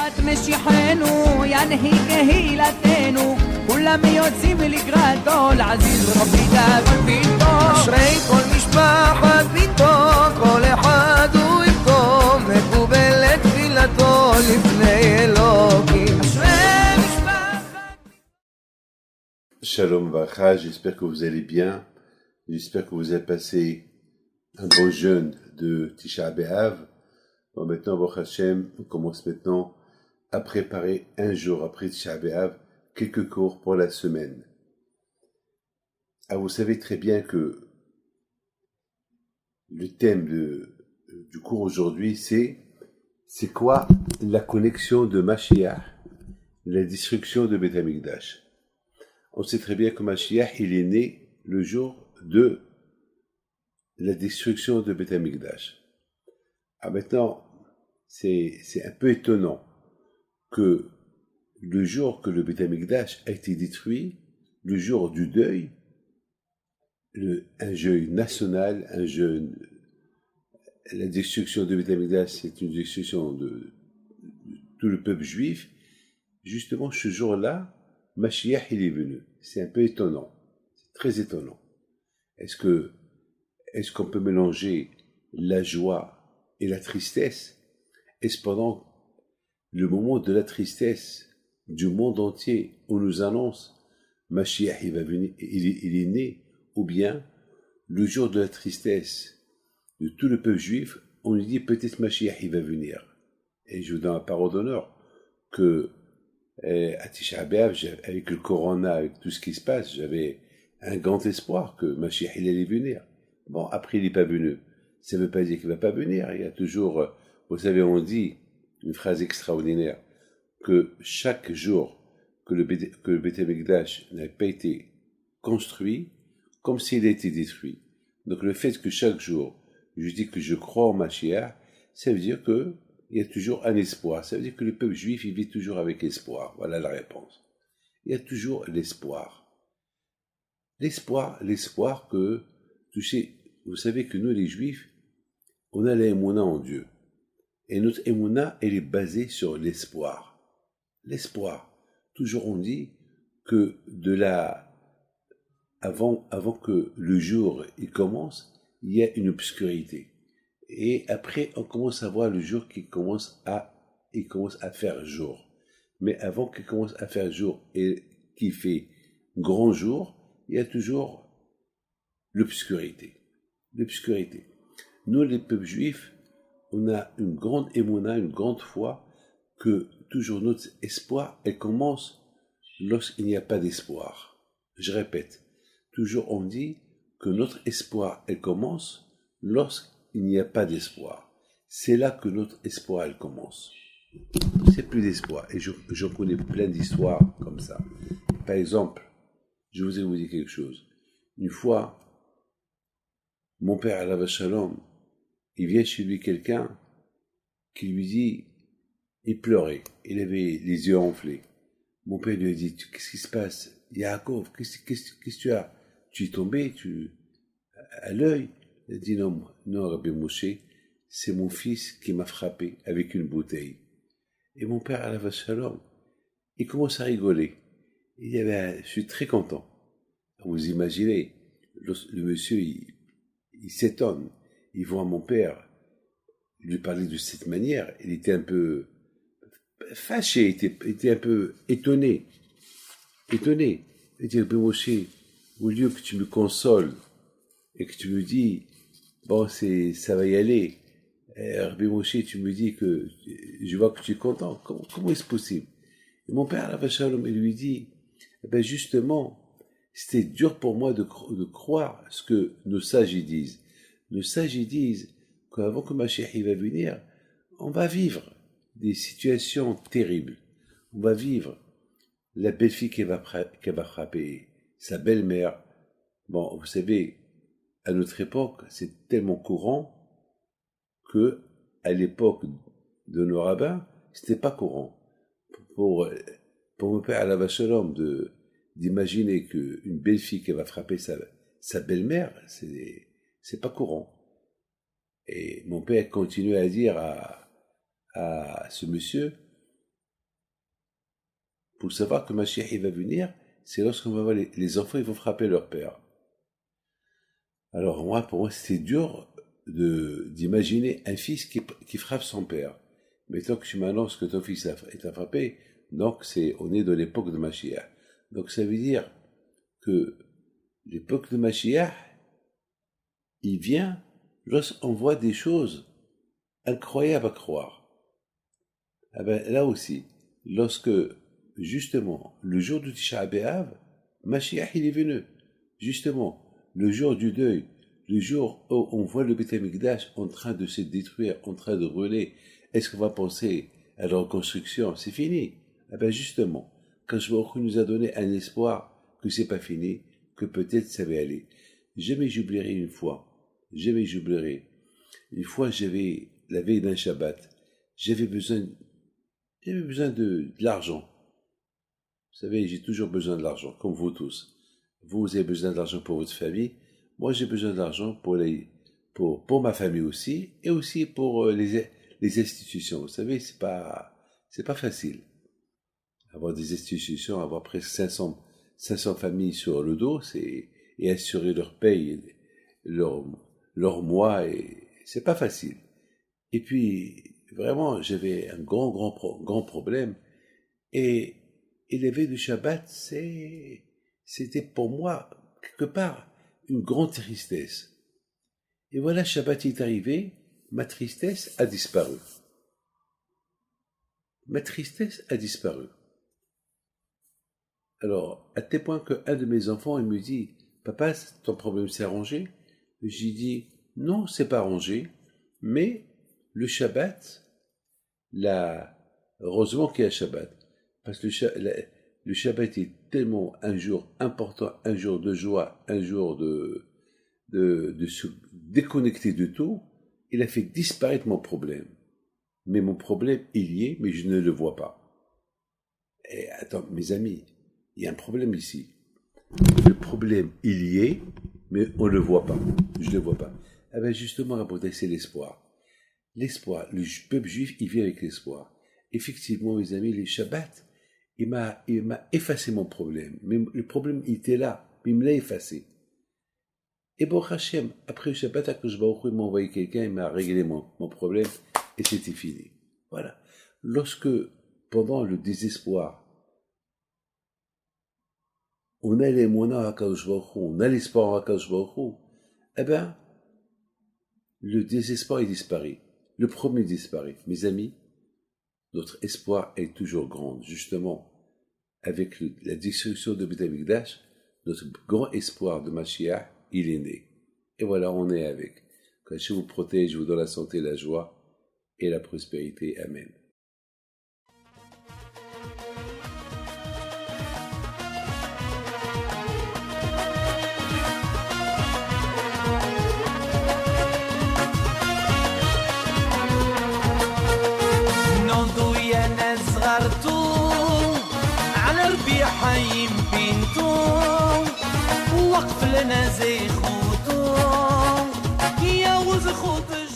את משיחנו ינהיג קהילתנו כולם יוצאים לקראת כל עזיז רבי דאגון ביתו אשרי כל משפחת ביתו כל אחד הוא יבכו מקובלת תפילתו לפני אלוקים אשרי משפחת Shalom Vacha, j'espère que vous allez bien, j'espère que vous avez passé un bon jeûne de Tisha B'Av. Bon, maintenant, Baruch Hashem, on commence maintenant à préparer un jour après Tisha B'Av quelques cours pour la semaine. Alors, vous savez très bien que le thème du cours aujourd'hui, c'est quoi la connexion de Mashiach, la destruction de Beth Amikdash. On sait très bien que Mashiach, il est né le jour de la destruction de Beth Amikdash. Alors maintenant, c'est un peu étonnant que le jour que le Beth Amikdash a été détruit, le jour du deuil, un jeûne national, un jeûne, la destruction de Beth Amikdash, c'est une destruction de tout le peuple juif. Justement, ce jour-là, Mashiach, il est venu. C'est un peu étonnant. C'est très étonnant. Est-ce qu'on peut mélanger la joie et la tristesse? Est-ce pendant le moment de la tristesse du monde entier, on nous annonce Mashiach, il va venir, il est né, ou bien le jour de la tristesse de tout le peuple juif, on lui dit peut-être Mashiach, il va venir. Et je vous donne la parole d'honneur que à Tisha B'Av, avec le Corona, avec tout ce qui se passe, j'avais un grand espoir que Mashiach, il allait venir. Bon, après, il n'est pas venu. Ça ne veut pas dire qu'il ne va pas venir. Il y a toujours, vous savez, on dit une phrase extraordinaire, que chaque jour que le Beth Amikdash n'a pas été construit, comme s'il a été détruit. Donc le fait que chaque jour, je dis que je crois en Mashiach, ça veut dire que il y a toujours un espoir. Ça veut dire que le peuple juif, il vit toujours avec espoir. Voilà la réponse. Il y a toujours l'espoir. L'espoir que, vous savez que nous, les juifs, on a l'émouna en Dieu. Et notre émouna, elle est basée sur l'espoir. L'espoir. Toujours on dit que avant que le jour il commence, il y a une obscurité. Et après, on commence à voir le jour qui commence à faire jour. Mais avant qu'il commence à faire jour et qu'il fait grand jour, il y a toujours l'obscurité. L'obscurité. Nous, les peuples juifs, on a une grande émouna, une grande foi, que toujours notre espoir, elle commence lorsqu'il n'y a pas d'espoir. Je répète, toujours on dit que notre espoir, elle commence lorsqu'il n'y a pas d'espoir. C'est là que notre espoir, elle commence. C'est plus d'espoir. Et je connais plein d'histoires comme ça. Par exemple, je vous dire quelque chose. Une fois, mon père, Alav Shalom, il vient chez lui quelqu'un qui lui dit, il pleurait, il avait les yeux enflés. Mon père lui a dit, qu'est-ce qui se passe? Yaakov, qu'est-ce que tu as? Tu es tombé, à l'œil? Il a dit, non, Rabbi Moshe, c'est mon fils qui m'a frappé avec une bouteille. Et mon père, Alav Shalom, il commence à rigoler. Il dit, je suis très content. Vous imaginez, le monsieur, il s'étonne. Il voit mon père lui parler de cette manière. Il était un peu fâché, il était un peu étonné. Il dit, Rabbi Moshe, au lieu que tu me consoles et que tu me dis, bon, ça va y aller, Rabbi Moshe, tu me dis que je vois que tu es content. Comment est-ce possible? Et mon père, Alav Shalom, il lui dit, justement, c'était dur pour moi de croire ce que nos sages y disent. Nos sages y disent qu'avant que Mashiach va venir, on va vivre des situations terribles. On va vivre la belle-fille qui va frapper sa belle-mère. Bon, vous savez, à notre époque, c'est tellement courant que, à l'époque de nos rabbins, c'était pas courant. Pour mon père Alav Shalom d'imaginer qu'une belle-fille qui va frapper sa belle-mère, c'est pas courant. Et mon père continuait à dire à ce monsieur pour savoir que Mashiach il va venir, c'est lorsqu'on va voir les enfants, ils vont frapper leur père. Alors moi, pour moi, c'était dur d'imaginer un fils qui frappe son père. Mais tant que tu m'annonces que ton fils est frappé, donc on est dans l'époque de Mashiach. Donc ça veut dire que l'époque de Mashiach, il vient lorsqu'on voit des choses incroyables à croire. Ah ben, là aussi, lorsque, justement, le jour du Tisha B'Av, Mashiach, il est venu. Justement, le jour du deuil, le jour où on voit le Beth Amikdash en train de se détruire, en train de brûler, est-ce qu'on va penser à la reconstruction? C'est fini. Ah ben, justement, quand Baruch Hu nous a donné un espoir que c'est pas fini, que peut-être ça va aller. Jamais j'oublierai une fois. Jamais j'oublierai. Une fois, la veille d'un Shabbat, j'avais besoin de l'argent. Vous savez, j'ai toujours besoin de l'argent, comme vous tous. Vous avez besoin de l'argent pour votre famille. Moi, j'ai besoin de l'argent pour ma famille aussi, et aussi pour les institutions. Vous savez, c'est pas facile. Avoir des institutions, avoir presque 500 familles sur le dos, et assurer leur paye, leur mois, et c'est pas facile. Et puis, vraiment, j'avais un grand problème. Et l'éveil du Shabbat, c'était pour moi, quelque part, une grande tristesse. Et voilà, Shabbat est arrivé, ma tristesse a disparu. Ma tristesse a disparu. Alors, à tel point qu'un de mes enfants, il me dit, « Papa, ton problème s'est arrangé ?» J'ai dit, « Non, c'est pas arrangé, mais le Shabbat, heureusement qu'il y a Shabbat, parce que le Shabbat est tellement un jour important, un jour de joie, un jour de se déconnecter de tout, il a fait disparaître mon problème. Mais mon problème, il y est, mais je ne le vois pas. Et attends, mes amis, il y a un problème ici. Le problème, il y est, mais on ne le voit pas. Je ne le vois pas. Ah ben justement, c'est l'espoir. L'espoir, le peuple juif, il vit avec l'espoir. Effectivement, mes amis, les Shabbats, il m'a effacé mon problème. Mais le problème, il était là, mais il me l'a effacé. Et bon, Hachem, après le Shabbat, Akadosh Baruch Hu m'a envoyé quelqu'un, il m'a réglé mon problème, et c'était fini. Voilà. Lorsque, pendant le désespoir, on a l'émona à Akadosh Baruch Hu, on a l'espoir à Akadosh Baruch Hu, eh ben, le désespoir est disparu. Le premier disparaît. Mes amis, notre espoir est toujours grand. Justement, avec la destruction de Beth Amikdash, notre grand espoir de Mashiach, il est né. Et voilà, on est avec. Que Dieu vous protège, vous donne la santé, la joie et la prospérité. Amen. حيم بنتو وقف لنا زي خوتو يا وز خوت